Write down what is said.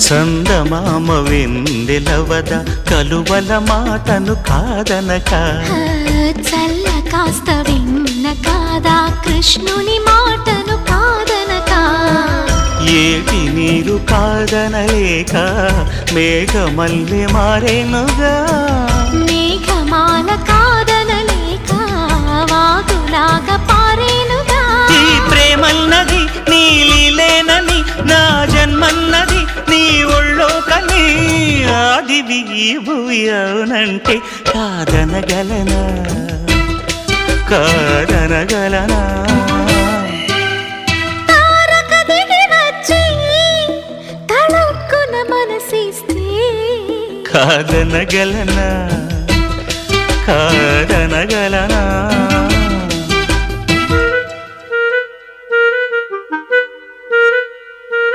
చందమామ వెన్నెలవద కలువల మాటను కాదనక చల్ల కాస్త విన్న కాదా కృష్ణుని మాటను కాదనక ఏటి నీరు కాదనలేక మేఘమల్లె మారేనుగా మేఘమాల కాదనలేక వాగులాగా పారేనుగా ఈ ప్రేమన్నది నీలిలేనని నా జన్మన్నది నీ ఒళ్ళో కని ఆదివి భూయవునంటే కాదనగలనా కాదనగలనా తారక దిగి వచ్చి తళుక్కున మనసిస్తే కాదనగలనా కాదనగలనా